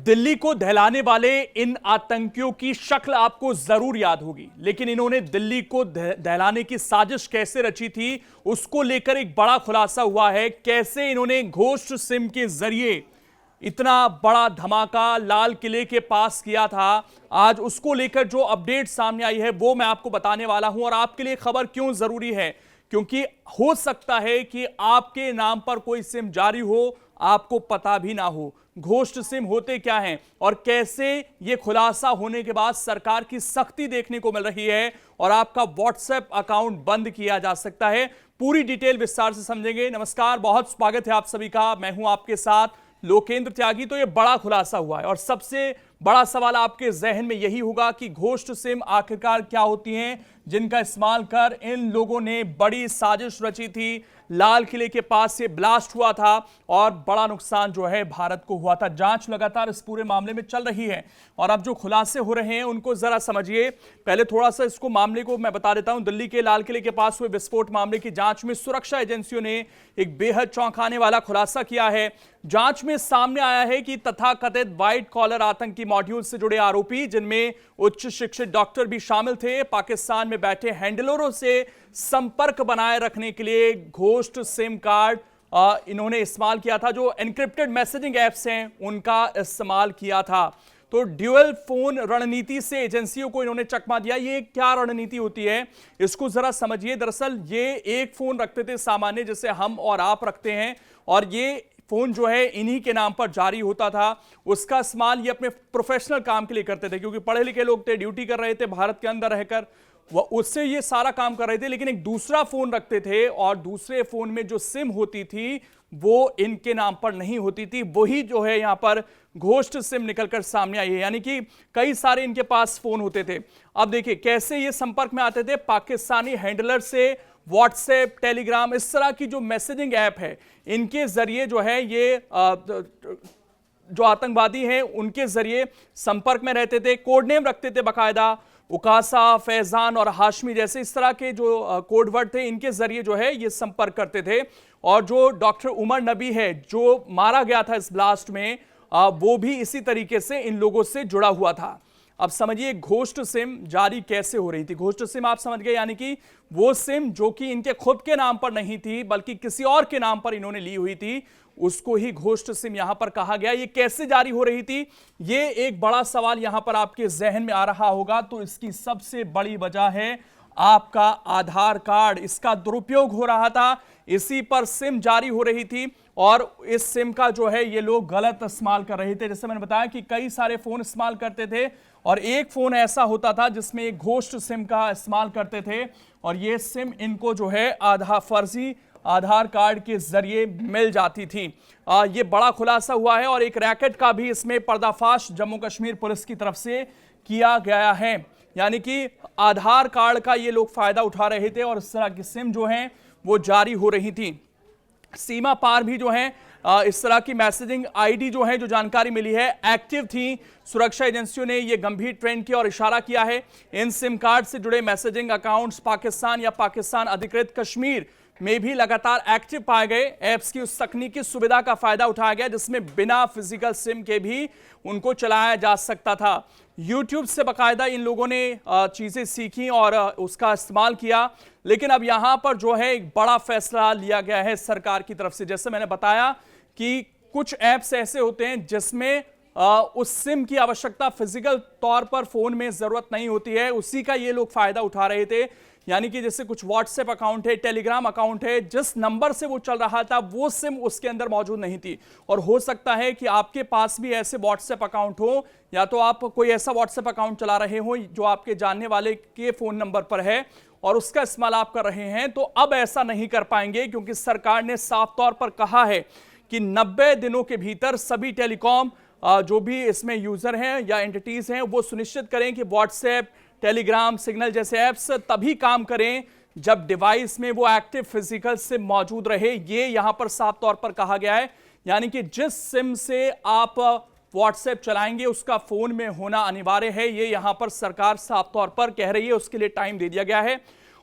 दिल्ली को दहलाने वाले इन आतंकियों की शक्ल आपको जरूर याद होगी, लेकिन इन्होंने दिल्ली को दहलाने की साजिश कैसे रची थी उसको लेकर एक बड़ा खुलासा हुआ है। कैसे इन्होंने घोस्ट सिम के जरिए इतना बड़ा धमाका लाल किले के पास किया था, आज उसको लेकर जो अपडेट सामने आई है वो मैं आपको बताने वाला हूं। और आपके लिए खबर क्यों जरूरी है, क्योंकि हो सकता है कि आपके नाम पर कोई सिम जारी हो, आपको पता भी ना हो। घोस्ट सिम होते क्या हैं और कैसे ये खुलासा होने के बाद सरकार की सख्ती देखने को मिल रही है और आपका व्हाट्सएप अकाउंट बंद किया जा सकता है, पूरी डिटेल विस्तार से समझेंगे। नमस्कार, बहुत स्वागत है आप सभी का। मैं हूं आपके साथ लोकेंद्र त्यागी। तो ये बड़ा खुलासा हुआ है और सबसे बड़ा सवाल आपके जहन में यही होगा कि घोस्ट सिम आखिरकार क्या होती हैं, जिनका इस्तेमाल कर इन लोगों ने बड़ी साजिश रची थी। लाल किले के पास से ब्लास्ट हुआ था और बड़ा नुकसान जो है भारत को हुआ था। जांच लगातार इस पूरे मामले में चल रही है और अब जो खुलासे हो रहे हैं उनको जरा समझिए। पहले थोड़ा सा इसको मामले को मैं बता देता हूं। दिल्ली के लाल किले के पास हुए विस्फोट मामले की जांच में सुरक्षा एजेंसियों ने एक बेहद चौंकाने वाला खुलासा किया है। जांच में सामने आया है कि तथाकथित व्हाइट कॉलर आतंकी मॉड्यूल से जुड़े आरोपी, जिनमें उच्च शिक्षित डॉक्टर भी शामिल थे, पाकिस्तान में बैठे हैंडलरों से संपर्क बनाए रखने के लिए घोस्ट सिम कार्ड इन्होंने इस्तेमाल किया था। जो एनक्रिप्टेड मैसेजिंग एप्स हैं उनका इस्तेमाल किया था। तो ड्यूअल फोन रणनीति से एजेंसियों को इन्होंने चकमा दिया। ये क्या रणनीति होती है इसको जरा समझिए। दरअसल ये एक फोन रखते थे सामान्य, जैसे हम और आप रखते हैं, और ये फोन जो है इन्हीं के नाम पर जारी होता था। उसका इस्तेमाल ये अपने प्रोफेशनल काम के लिए करते थे, क्योंकि पढ़े लिखे लोग थे, ड्यूटी कर रहे थे भारत के अंदर रहकर, उससे ये सारा काम कर रहे थे। लेकिन एक दूसरा फोन रखते थे और दूसरे फोन में जो सिम होती थी वो इनके नाम पर नहीं होती थी। वही जो है यहां पर घोस्ट सिम निकलकर सामने आई है, यानी कि कई सारे इनके पास फोन होते थे। अब देखिए कैसे ये संपर्क में आते थे पाकिस्तानी हैंडलर से। व्हाट्सएप, टेलीग्राम, इस तरह की जो मैसेजिंग ऐप है इनके जरिए जो है ये जो आतंकवादी हैं उनके जरिए संपर्क में रहते थे। कोड नेम रखते थे बाकायदा, उकासा, फैजान और हाशमी जैसे इस तरह के जो कोड वर्ड थे, इनके जरिए जो है ये संपर्क करते थे। और जो डॉक्टर उमर नबी है जो मारा गया था इस ब्लास्ट में, वो भी इसी तरीके से इन लोगों से जुड़ा हुआ था। अब समझिए घोस्ट सिम जारी कैसे हो रही थी। घोस्ट सिम आप समझ गए, यानी कि वो सिम जो कि इनके खुद के नाम पर नहीं थी बल्कि किसी और के नाम पर इन्होंने ली हुई थी, उसको ही घोस्ट सिम यहां पर कहा गया। ये कैसे जारी हो रही थी, ये एक बड़ा सवाल यहां पर आपके जहन में आ रहा होगा। तो इसकी सबसे बड़ी वजह है आपका आधार कार्ड। इसका दुरुपयोग हो रहा था, इसी पर सिम जारी हो रही थी और इस सिम का जो है ये लोग गलत इस्तेमाल कर रहे थे। जैसे मैंने बताया कि कई सारे फोन इस्तेमाल करते थे और एक फोन ऐसा होता था जिसमें एक घोस्ट सिम का इस्तेमाल करते थे और ये सिम इनको जो है फर्जी आधार कार्ड के जरिए मिल जाती थी। ये बड़ा खुलासा हुआ है और एक रैकेट का भी इसमें पर्दाफाश जम्मू कश्मीर पुलिस की तरफ से किया गया है। यानी कि आधार कार्ड का ये लोग फायदा उठा रहे थे और इस तरह की सिम जो हैं वो जारी हो रही थी। सीमा पार भी जो है इस तरह की मैसेजिंग आईडी जो है, जो जानकारी मिली है, एक्टिव थी। सुरक्षा एजेंसियों ने यह गंभीर ट्रेंड की ओर इशारा किया है। इन सिम कार्ड से जुड़े मैसेजिंग अकाउंट्स पाकिस्तान या पाकिस्तान अधिकृत कश्मीर में भी लगातार एक्टिव पाए गए। ऐप्स की उस तकनीकी सुविधा का फायदा उठाया गया जिसमें बिना फिजिकल सिम के भी उनको चलाया जा सकता था। यूट्यूब से बाकायदा इन लोगों ने चीजें सीखी और उसका इस्तेमाल किया। लेकिन अब यहां पर जो है एक बड़ा फैसला लिया गया है सरकार की तरफ से। जैसे मैंने बताया कि कुछ ऐप्स ऐसे होते हैं जिसमें उस सिम की आवश्यकता फिजिकल तौर पर फोन में जरूरत नहीं होती है, उसी का ये लोग फायदा उठा रहे थे। यानी कि जैसे कुछ व्हाट्सएप अकाउंट है, टेलीग्राम अकाउंट है, जिस नंबर से वो चल रहा था वो सिम उसके अंदर मौजूद नहीं थी। और हो सकता है कि आपके पास भी ऐसे व्हाट्सएप अकाउंट हो, या तो आप कोई ऐसा व्हाट्सएप अकाउंट चला रहे हो जो आपके जानने वाले के फोन नंबर पर है और उसका इस्तेमाल आप कर रहे हैं। तो अब ऐसा नहीं कर पाएंगे, क्योंकि सरकार ने साफ तौर पर कहा है कि 90 दिनों के भीतर सभी टेलीकॉम जो भी इसमें यूजर हैं या एंटिटीज हैं वो सुनिश्चित करें कि व्हाट्सएप, टेलीग्राम, सिग्नल जैसे ऐप्स तभी काम करें जब डिवाइस में वो एक्टिव फिजिकल सिम मौजूद रहे। ये यहां पर साफ तौर पर कहा गया है। यानी कि जिस सिम से आप व्हाट्सएप चलाएंगे उसका फोन में होना अनिवार्य है। ये यहां पर सरकार साफ तौर पर कह रही है, उसके लिए टाइम दे दिया गया है।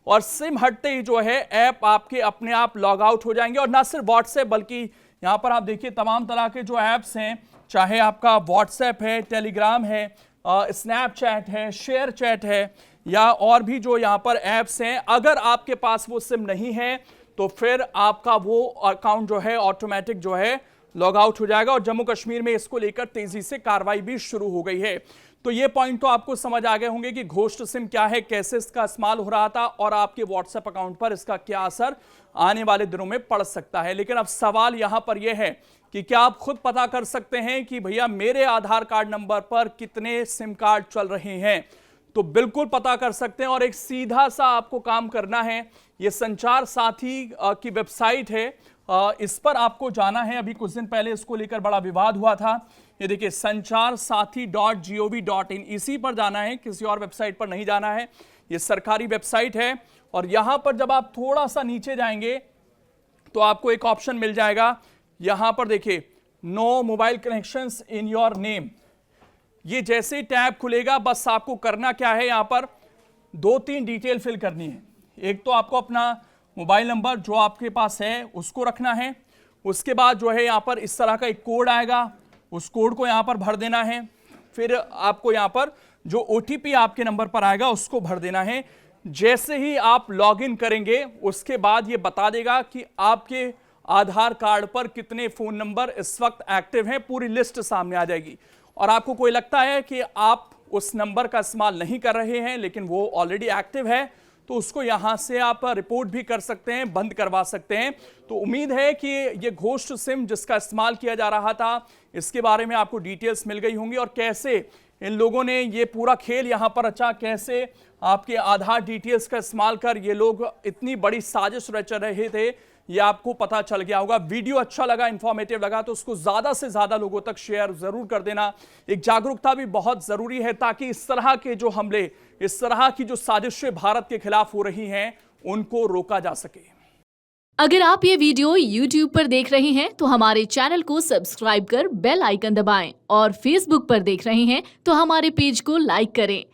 और सिम हटते ही जो है ऐप आपके अपने आप लॉग आउट हो जाएंगे। और ना सिर्फ व्हाट्सएप बल्कि यहाँ पर आप देखिए तमाम तरह के जो ऐप्स हैं, चाहे आपका व्हाट्सएप है, टेलीग्राम है, स्नैपचैट है, शेयर चैट है, या और भी जो यहाँ पर ऐप्स हैं, अगर आपके पास वो सिम नहीं है तो फिर आपका वो अकाउंट जो है ऑटोमेटिक जो है लॉग आउट हो जाएगा। और जम्मू कश्मीर में इसको लेकर तेजी से कार्रवाई भी शुरू हो गई है। तो ये पॉइंट तो आपको समझ आ गए होंगे कि घोस्ट सिम क्या है, कैसे इसका इस्तेमाल हो रहा था और आपके व्हाट्सएप अकाउंट पर इसका क्या असर आने वाले दिनों में पड़ सकता है। लेकिन अब सवाल यहां पर यह है कि क्या आप खुद पता कर सकते हैं कि भैया मेरे आधार कार्ड नंबर पर कितने सिम कार्ड चल रहे हैं? तो बिल्कुल पता कर सकते हैं और एक सीधा सा आपको काम करना है। ये संचार साथी की वेबसाइट है, इस पर आपको जाना है। अभी कुछ दिन पहले इसको लेकर बड़ा विवाद हुआ था। ये देखिए sancharsaathi.gov.in, इसी पर जाना है, किसी और वेबसाइट पर नहीं जाना है। ये सरकारी वेबसाइट है और यहां पर जब आप थोड़ा सा नीचे जाएंगे तो आपको एक ऑप्शन मिल जाएगा। यहां पर देखिए no mobile connections in your name. ये जैसे ही टैब खुलेगा बस आपको करना क्या है, यहां पर 2-3 डिटेल फिल करनी है। एक तो आपको अपना मोबाइल नंबर जो आपके पास है उसको रखना है। उसके बाद जो है यहाँ पर इस तरह का एक कोड आएगा, उस कोड को यहाँ पर भर देना है। फिर आपको यहाँ पर जो OTP आपके नंबर पर आएगा उसको भर देना है। जैसे ही आप लॉगिन करेंगे उसके बाद ये बता देगा कि आपके आधार कार्ड पर कितने फोन नंबर इस वक्त एक्टिव हैं, पूरी लिस्ट सामने आ जाएगी। और आपको कोई लगता है कि आप उस नंबर का इस्तेमाल नहीं कर रहे हैं लेकिन वो ऑलरेडी एक्टिव है, तो उसको यहां से आप रिपोर्ट भी कर सकते हैं, बंद करवा सकते हैं। तो उम्मीद है कि ये घोस्ट सिम जिसका इस्तेमाल किया जा रहा था, इसके बारे में आपको डिटेल्स मिल गई होंगी और कैसे इन लोगों ने ये पूरा खेल यहां पर रचा, कैसे आपके आधार डिटेल्स का इस्तेमाल कर ये लोग इतनी बड़ी साजिश रच रहे थे, ये आपको पता चल गया होगा। वीडियो अच्छा लगा, इंफॉर्मेटिव लगा तो उसको ज्यादा से ज्यादा लोगों तक शेयर जरूर कर देना। एक जागरूकता भी बहुत जरूरी है ताकि इस तरह के जो हमले, इस तरह की जो साजिशें भारत के खिलाफ हो रही हैं, उनको रोका जा सके। अगर आप ये वीडियो YouTube पर देख रहे हैं तो हमारे चैनल को सब्सक्राइब कर बेल आइकन दबाएं और Facebook पर देख रहे हैं तो हमारे पेज को लाइक करें।